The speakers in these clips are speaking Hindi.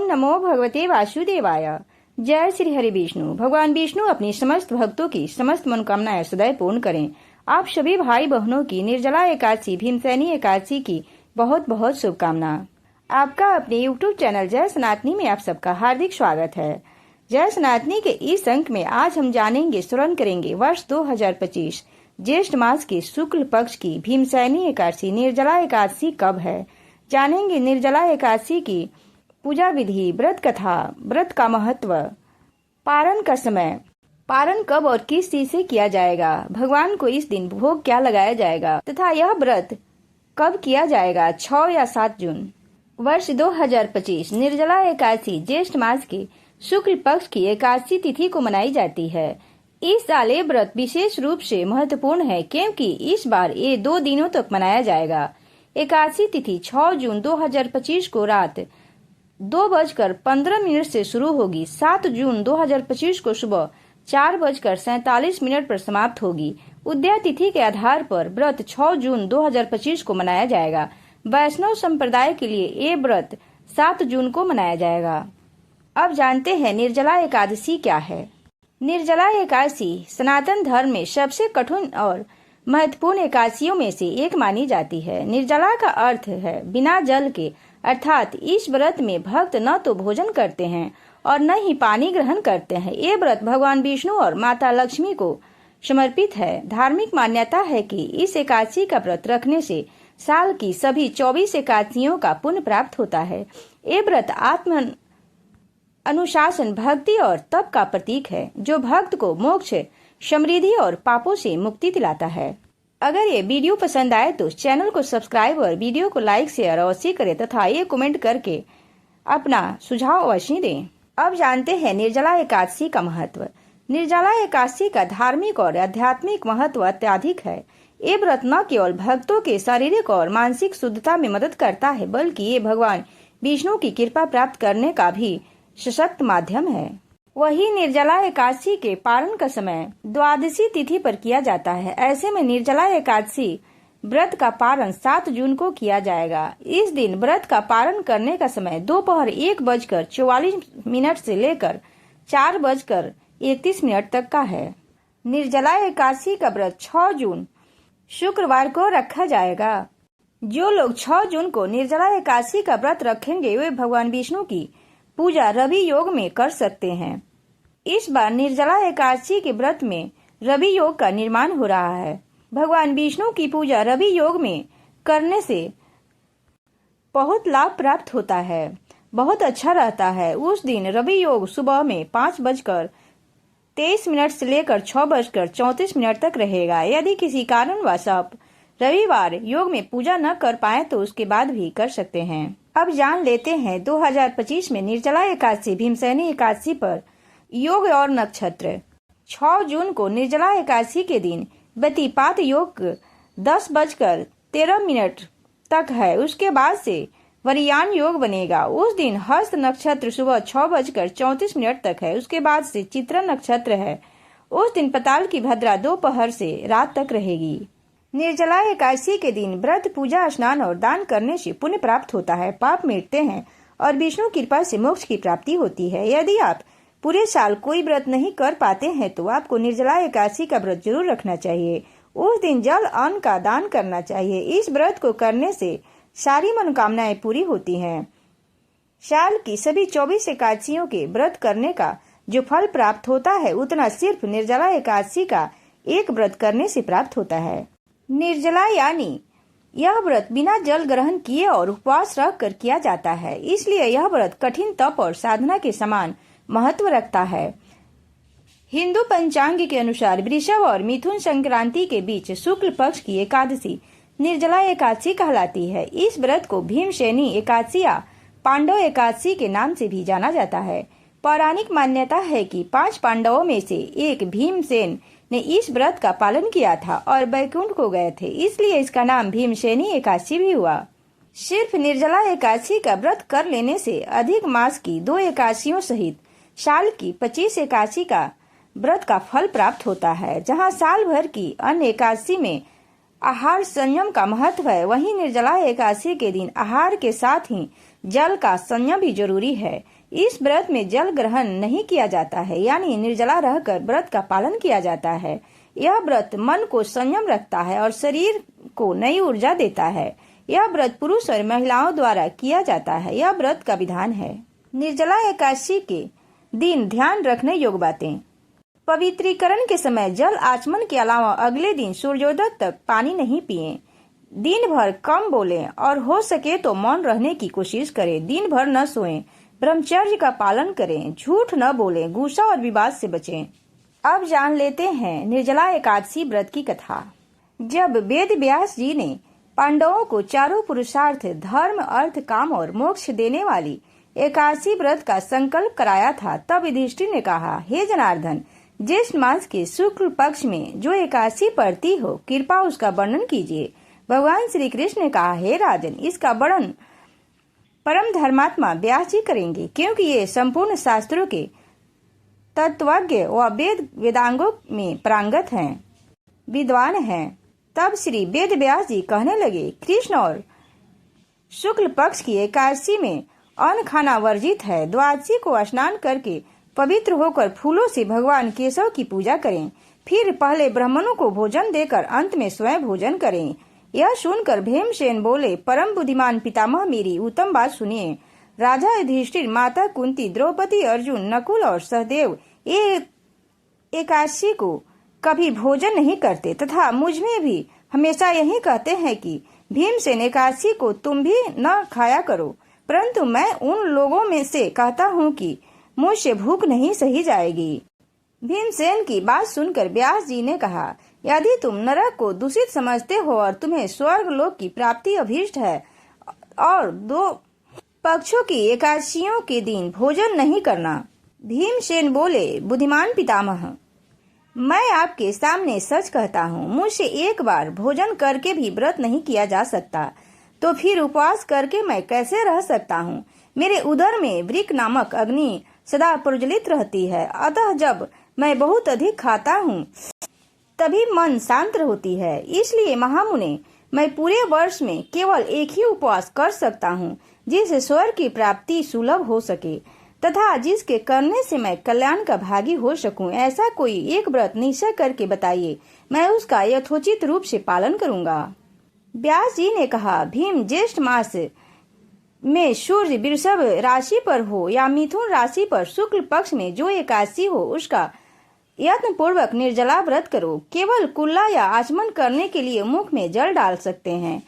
नमो भगवते वासुदेवाय। जय श्री हरि विष्णु। भगवान विष्णु अपनी समस्त भक्तों की समस्त मनोकामनाएं सदैव पूर्ण करें। आप सभी भाई बहनों की निर्जला एकादशी भीमसेनी एकादशी की बहुत बहुत शुभकामना। आपका अपने YouTube चैनल जय सनातनी में आप सबका हार्दिक स्वागत है। जय सनातनी के इस अंक में आज हम जानेंगे, श्रवण करेंगे वर्ष 2025 ज्येष्ठ मास के शुक्ल पक्ष की भीमसेनी एकादशी निर्जला एकादशी कब है। जानेंगे निर्जला एकादशी की पूजा विधि, व्रत कथा, व्रत का महत्व, पारण का समय, पारण कब और किस चीज से किया जाएगा, भगवान को इस दिन भोग क्या लगाया जाएगा तथा यह व्रत कब किया जाएगा, 6 या 7 जून। वर्ष 2025 निर्जला एकादशी ज्येष्ठ मास के शुक्ल पक्ष की एकादशी तिथि को मनाई जाती है। इस साल ये व्रत विशेष रूप से महत्वपूर्ण है क्योंकि इस बार ये 2 दिनों तक मनाया जाएगा। एकादशी तिथि 6 जून 2025 को रात 2:15 से शुरू होगी। 7 जून 2025 को सुबह 4:47 पर समाप्त होगी। उदया तिथि के आधार पर व्रत 6 जून 2025 को मनाया जाएगा। वैष्णव संप्रदाय के लिए ये व्रत 7 जून को मनाया जाएगा। अब जानते हैं निर्जला एकादशी क्या है। निर्जला एकादशी सनातन धर्म में सबसे कठिन और महत्वपूर्ण एकादशियों में से एक मानी जाती है। निर्जला का अर्थ है बिना जल के, अर्थात इस व्रत में भक्त न तो भोजन करते हैं और न ही पानी ग्रहण करते हैं। ये व्रत भगवान विष्णु और माता लक्ष्मी को समर्पित है। धार्मिक मान्यता है कि इस एकादशी का व्रत रखने से साल की सभी 24 एकादशियों का पुण्य प्राप्त होता है। ये व्रत आत्म अनुशासन, भक्ति और तप का प्रतीक है जो भक्त को मोक्ष, समृद्धि और पापों से मुक्ति दिलाता है। अगर ये वीडियो पसंद आए तो चैनल को सब्सक्राइब और वीडियो को लाइक शेयर अवश्य करें तथा ये कमेंट करके अपना सुझाव अवश्य दें। अब जानते हैं निर्जला एकादशी का महत्व। निर्जला एकादशी का धार्मिक और आध्यात्मिक महत्व अत्यधिक है। ये व्रत न केवल भक्तों के शारीरिक और मानसिक शुद्धता में मदद करता है बल्कि ये भगवान विष्णु की कृपा प्राप्त करने का भी सशक्त माध्यम है। वही निर्जला एकादशी के पारण का समय द्वादशी तिथि पर किया जाता है। ऐसे में निर्जला एकादशी व्रत का पारण 7 जून को किया जाएगा। इस दिन व्रत का पारण करने का समय दोपहर 1:44 से लेकर 4:31 तक का है। निर्जला एकादशी का व्रत 6 जून शुक्रवार को रखा जाएगा। जो लोग 6 जून को निर्जला एकादशी का व्रत रखेंगे वे भगवान विष्णु की पूजा रवि योग में कर सकते हैं। इस बार निर्जला एकादशी के व्रत में रवि योग का निर्माण हो रहा है। भगवान विष्णु की पूजा रवि योग में करने से बहुत लाभ प्राप्त होता है, बहुत अच्छा रहता है। उस दिन रवि योग सुबह में 5:23 से लेकर 6:34 तक रहेगा। यदि किसी कारणवश आप रविवार योग में पूजा न कर पाए तो उसके बाद भी कर सकते हैं। अब जान लेते हैं 2025 में निर्जला एकादशी भीमसेनी एकादशी पर योग और नक्षत्र। 6 जून को निर्जला एकादशी के दिन व्यतिपात योग 10:13 तक है। उसके बाद से वरियान योग बनेगा। उस दिन हस्त नक्षत्र सुबह 6:34 तक है। उसके बाद से चित्रा नक्षत्र है। उस दिन पताल की भद्रा दोपहर से रात तक रहेगी। निर्जला एकादशी के दिन व्रत, पूजा, स्नान और दान करने से पुण्य प्राप्त होता है, पाप मिटते हैं और विष्णु कृपा से मोक्ष की प्राप्ति होती है। यदि आप पूरे साल कोई व्रत नहीं कर पाते हैं तो आपको निर्जला एकादशी का व्रत जरूर रखना चाहिए। उस दिन जल अन्न का दान करना चाहिए। इस व्रत को करने से सारी मनोकामनाएं पूरी होती हैं। साल की सभी 24 एकादशियों के व्रत करने का जो फल प्राप्त होता है उतना सिर्फ निर्जला एकादशी का एक व्रत करने से प्राप्त होता है। निर्जला यानी यह व्रत बिना जल ग्रहण किए और उपवास रख कर किया जाता है, इसलिए यह व्रत कठिन तप और साधना के समान महत्व रखता है। हिंदू पंचांग के अनुसार वृषभ और मिथुन संक्रांति के बीच शुक्ल पक्ष की एकादशी निर्जला एकादशी कहलाती है। इस व्रत को भीमसेनी एकादशी या पांडव एकादशी के नाम से भी जाना जाता है। पौराणिक मान्यता है कि 5 पांडवों में से एक भीमसेन ने इस व्रत का पालन किया था और वैकुंठ को गए थे, इसलिए इसका नाम भीमसेनी एकादशी भी हुआ। सिर्फ निर्जला एकादशी का व्रत कर लेने से अधिक मास की 2 एकादशियों सहित साल की 25 एकादशी का व्रत का फल प्राप्त होता है। जहाँ साल भर की अन्य एकादशी में आहार संयम का महत्व है, वहीं निर्जला एकादशी के दिन आहार के साथ ही जल का संयम भी जरूरी है। इस व्रत में जल ग्रहण नहीं किया जाता है, यानी निर्जला रहकर व्रत का पालन किया जाता है। यह व्रत मन को संयम रखता है और शरीर को नई ऊर्जा देता है। यह व्रत पुरुष और महिलाओं द्वारा किया जाता है। यह व्रत का विधान है। निर्जला एकादशी के दिन ध्यान रखने योग्य बातें। पवित्रीकरण के समय जल आचमन के अलावा अगले दिन सूर्योदय तक पानी नहीं पिएं। दिन भर कम बोलें और हो सके तो मौन रहने की कोशिश करें। दिन भर न सोएं। ब्रह्मचर्य का पालन करें। झूठ न बोलें। गुस्सा और विवाद से बचें। अब जान लेते हैं निर्जला एकादशी व्रत की कथा। जब वेद व्यास जी ने पांडवों को चारों पुरुषार्थ धर्म, अर्थ, काम और मोक्ष देने वाली एकादशी व्रत का संकल्प कराया था, तब युधिष्ठिर ने कहा, हे जनार्दन, ज्येष्ठ मास के शुक्ल पक्ष में जो एकादशी पड़ती हो, कृपा उसका वर्णन कीजिए। भगवान श्री कृष्ण ने कहा, हे राजन, इसका वर्णन परम धर्मात्मा व्यास जी करेंगे, क्योंकि ये संपूर्ण शास्त्रों के तत्वज्ञ व वेदांगों में प्रांगत हैं, विद्वान हैं। तब श्री वेद व्यास जी कहने लगे, कृष्ण और शुक्ल पक्ष की एकादशी में अन्न खाना वर्जित है। द्वादशी को स्नान करके पवित्र होकर फूलों से भगवान केशव की पूजा करें। फिर पहले ब्राह्मणों को भोजन देकर अंत में स्वयं भोजन करें। यह सुनकर भीमसेन बोले, परम बुद्धिमान पितामह, मेरी उत्तम बात सुनिए। राजा युधिष्ठिर, माता कुंती, द्रौपदी, अर्जुन, नकुल और सहदेव ये एकादशी को कभी भोजन नहीं करते तथा मुझ में भी हमेशा यही कहते हैं कि भीमसेन एकादशी को तुम भी न खाया करो, परंतु मैं उन लोगों में से कहता हूँ कि मुझसे भूख नहीं सही जाएगी। भीमसेन की बात सुनकर व्यास जी ने कहा, यदि तुम नरक को दूषित समझते हो और तुम्हें स्वर्ग लोक की प्राप्ति अभीष्ट है और दो पक्षों की एकादशियों के दिन भोजन नहीं करना। भीमसेन बोले, बुद्धिमान पितामह, मैं आपके सामने सच कहता हूँ, मुझसे एक बार भोजन करके भी व्रत नहीं किया जा सकता, तो फिर उपवास करके मैं कैसे रह सकता हूँ। मेरे उदर में वृक नामक अग्नि सदा प्रज्वलित रहती है, अतः जब मैं बहुत अधिक खाता हूँ तभी मन शांत होती है। इसलिए महामुने, मैं पूरे वर्ष में केवल एक ही उपवास कर सकता हूँ, जिससे स्वर्ग की प्राप्ति सुलभ हो सके तथा जिसके करने से मैं कल्याण का भागी हो सकूं। ऐसा कोई एक व्रत निश्चय करके बताइए, मैं उसका यथोचित रूप से पालन करूंगा। व्यास जी ने कहा, भीम, ज्येष्ठ मास में सूर्य वृषभ राशि पर हो या मिथुन राशि पर शुक्ल पक्ष में जो एकादशी हो, उसका यत्न पूर्वक निर्जला व्रत करो। केवल कुल्ला या आचमन करने के लिए मुख में जल डाल सकते हैं,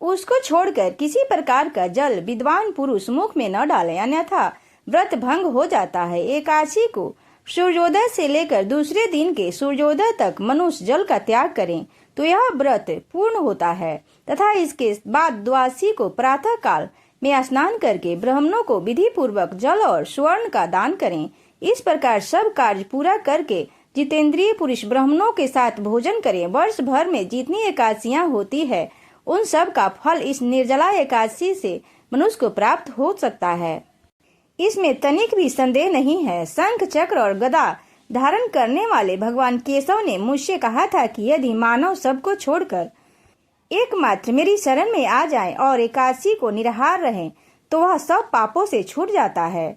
उसको छोड़कर किसी प्रकार का जल विद्वान पुरुष मुख में न डालें, अन्यथा व्रत भंग हो जाता है। एकादशी को सूर्योदय से लेकर दूसरे दिन के सूर्योदय तक मनुष्य जल का त्याग करें तो यह व्रत पूर्ण होता है तथा इसके बाद द्वादशी को प्रातः काल में स्नान करके ब्राह्मणों को विधि पूर्वक जल और स्वर्ण का दान करें। इस प्रकार सब कार्य पूरा करके जितेंद्रिय पुरुष ब्राह्मणों के साथ भोजन करें। वर्ष भर में जितनी एकादशियां होती है, उन सब का फल इस निर्जला एकादशी से मनुष्य को प्राप्त हो सकता है, इसमें तनिक भी संदेह नहीं है। शंख, चक्र और गदा धारण करने वाले भगवान केशव ने मुझसे कहा था कि यदि मानव सबको छोड़कर एकमात्र मेरी शरण में आ जाए और एकादशी को निराहार रहें, तो वह सब पापों से छूट जाता है।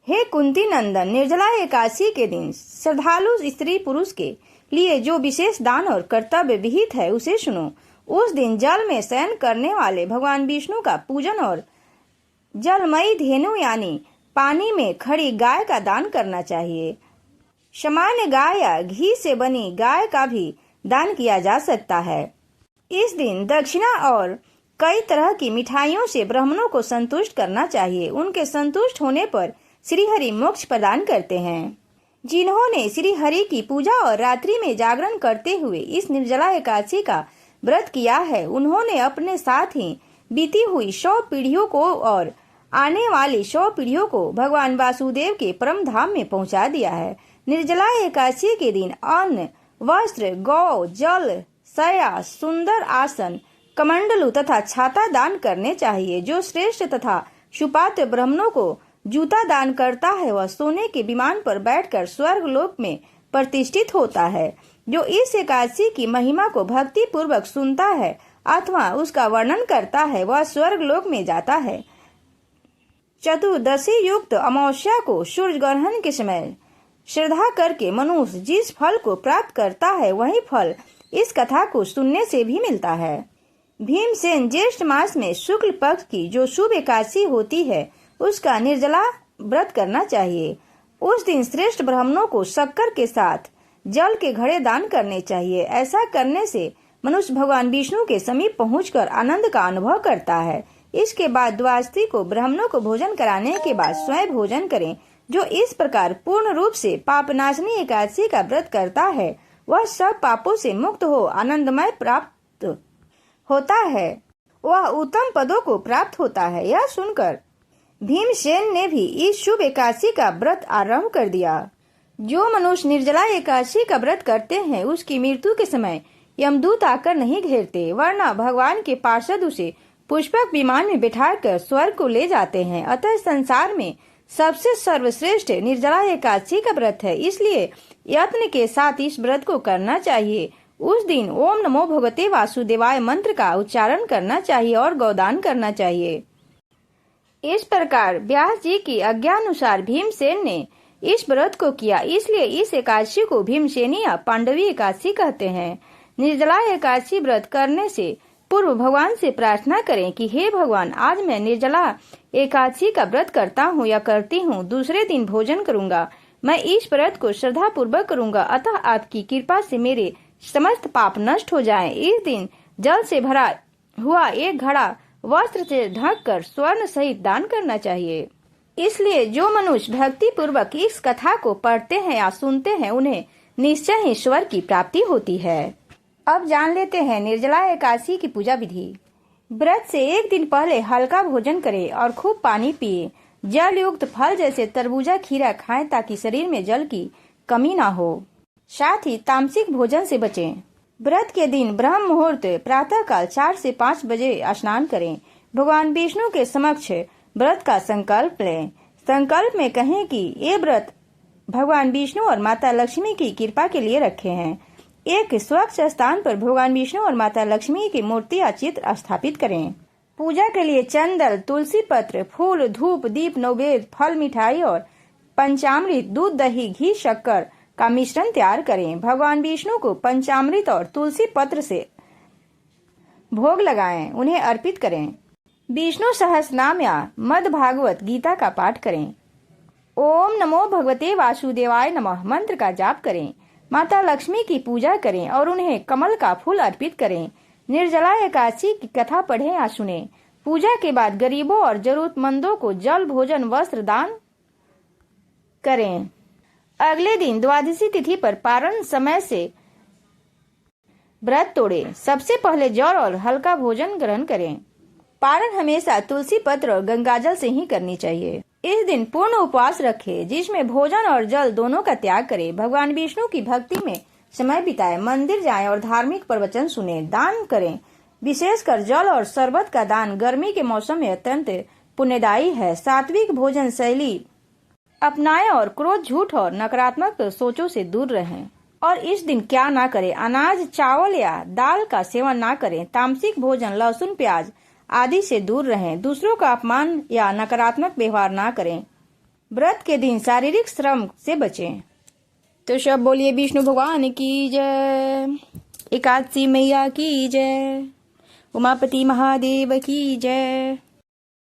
हे कुंती नंदन, निर्जला एकादशी के दिन श्रद्धालु स्त्री पुरुष के लिए जो विशेष दान और कर्तव्य विहित है, उसे सुनो। उस दिन जल में शयन करने वाले भगवान विष्णु का पूजन और जलमयी धेनु यानी पानी में खड़ी गाय का दान करना चाहिए। सामान्य गाय या घी से बनी गाय का भी दान किया जा सकता है। इस दिन दक्षिणा और कई तरह की मिठाइयों से ब्राह्मणों को संतुष्ट करना चाहिए। उनके संतुष्ट होने पर श्री हरि मोक्ष प्रदान करते हैं। जिन्होंने श्री हरि की पूजा और रात्रि में जागरण करते हुए इस निर्जला एकादशी का व्रत किया है, उन्होंने अपने साथ ही बीती हुई 100 पीढ़ियों को और आने वाली 100 पीढ़ियों को भगवान वासुदेव के परम धाम में पहुंचा दिया है। निर्जला एकादशी के दिन अन्न, वस्त्र, गौ, जल, शया, सुंदर आसन, कमंडलू तथा छाता दान करने चाहिए। जो श्रेष्ठ तथा सुपात्र ब्राह्मणों को जूता दान करता है, वह सोने के विमान पर बैठकर स्वर्ग लोक में प्रतिष्ठित होता है। जो इस एकादशी की महिमा को भक्ति पूर्वक सुनता है अथवा उसका वर्णन करता है वह स्वर्ग लोक में जाता है। चतुर्दशी युक्त अमावस्या को सूर्य ग्रहण के समय श्रद्धा करके मनुष्य जिस फल को प्राप्त करता है वही फल इस कथा को सुनने से भी मिलता है। भीमसेन ज्येष्ठ मास में शुक्ल पक्ष की जो शुभ एकादशी होती है उसका निर्जला व्रत करना चाहिए। उस दिन श्रेष्ठ ब्राह्मणों को शक्कर के साथ जल के घड़े दान करने चाहिए। ऐसा करने से मनुष्य भगवान विष्णु के समीप पहुंचकर आनंद का अनुभव करता है। इसके बाद द्वादशी को ब्राह्मणों को भोजन कराने के बाद स्वयं भोजन करें। जो इस प्रकार पूर्ण रूप से पापनाशनी एकादशी का व्रत करता है वह सब पापों से मुक्त हो आनंदमय प्राप्त होता है, वह उत्तम पदों को प्राप्त होता है। यह सुनकर भीमसेन ने भी इस शुभ एकादशी का व्रत आरंभ कर दिया। जो मनुष्य निर्जला एकादशी का व्रत करते हैं उसकी मृत्यु के समय यमदूत आकर नहीं घेरते, वरना भगवान के पार्षद उसे पुष्पक विमान में बिठाकर स्वर्ग को ले जाते हैं। अतः संसार में सबसे सर्वश्रेष्ठ निर्जला एकादशी का व्रत है, इसलिए यत्न के साथ इस व्रत को करना चाहिए। उस दिन ओम नमो भगवते वासुदेवाय मंत्र का उच्चारण करना चाहिए और गौदान करना चाहिए। इस प्रकार व्यास जी की आज्ञानुसार भीमसेन ने इस व्रत को किया, इसलिए इस एकादशी को भीमसेनी या पांडवी एकादशी कहते हैं। निर्जला एकादशी व्रत करने से पूर्व भगवान से प्रार्थना करें कि हे भगवान, आज मैं निर्जला एकादशी का व्रत करता हूँ या करती हूँ, दूसरे दिन भोजन करूँगा। मैं इस व्रत को श्रद्धा पूर्वक करूँगा, अतः आपकी कृपा से मेरे समस्त पाप नष्ट हो जाएं। इस दिन जल से भरा हुआ एक घड़ा वस्त्र से ढककर स्वर्ण सहित दान करना चाहिए। इसलिए जो मनुष्य भक्ति पूर्वक इस कथा को पढ़ते हैं या सुनते हैं उन्हें निश्चय ही ईश्वर की प्राप्ति होती है। अब जान लेते हैं निर्जला एकादशी की पूजा विधि। व्रत से एक दिन पहले हल्का भोजन करें और खूब पानी पिए। जल युक्त फल जैसे तरबूजा खीरा खाएं ताकि शरीर में जल की कमी ना हो। साथ ही तामसिक भोजन से बचें। व्रत के दिन ब्रह्म मुहूर्त प्रातः काल 4 से 5 बजे स्नान करें। भगवान विष्णु के समक्ष व्रत का संकल्प लें। संकल्प में कहें कि ये व्रत भगवान विष्णु और माता लक्ष्मी की कृपा के लिए रखे हैं। एक स्वच्छ स्थान पर भगवान विष्णु और माता लक्ष्मी की मूर्ति या चित्र स्थापित करें। पूजा के लिए चंदन, तुलसी पत्र, फूल, धूप, दीप, नैवेद्य, फल, मिठाई और पंचामृत, दूध, दही, घी, शक्कर का मिश्रण तैयार करें। भगवान विष्णु को पंचामृत और तुलसी पत्र से भोग लगाएं, उन्हें अर्पित करें। विष्णु सहस्रनाम या मद भागवत गीता का पाठ करें। ओम नमो भगवते वासुदेवाय नमः मंत्र का जाप करें। माता लक्ष्मी की पूजा करें और उन्हें कमल का फूल अर्पित करें। निर्जला एकादशी की कथा पढ़ें या सुनें। पूजा के बाद गरीबों और जरूरतमंदों को जल, भोजन, वस्त्र दान करें। अगले दिन द्वादशी तिथि पर पारण समय से व्रत तोड़ें। सबसे पहले जल और हल्का भोजन ग्रहण करें। पारण हमेशा तुलसी पत्र और गंगाजल से ही करनी चाहिए। इस दिन पूर्ण उपवास रखें जिसमें भोजन और जल दोनों का त्याग करें। भगवान विष्णु की भक्ति में समय बिताएं, मंदिर जाएं और धार्मिक प्रवचन सुने। दान करें, विशेषकर जल और शरबत का दान गर्मी के मौसम में अत्यंत पुण्यदायी है। सात्विक भोजन शैली अपनाएं और क्रोध, झूठ और नकारात्मक सोचों से दूर रहें। और इस दिन क्या ना करें, अनाज, चावल या दाल का सेवन ना करें। तामसिक भोजन, लहसुन, प्याज आदि से दूर रहें। दूसरों का अपमान या नकारात्मक व्यवहार ना करें। व्रत के दिन शारीरिक श्रम से बचें। तो सब बोलिए विष्णु भगवान की जय, एकादशी मैया की जय, उमापति महादेव की जय।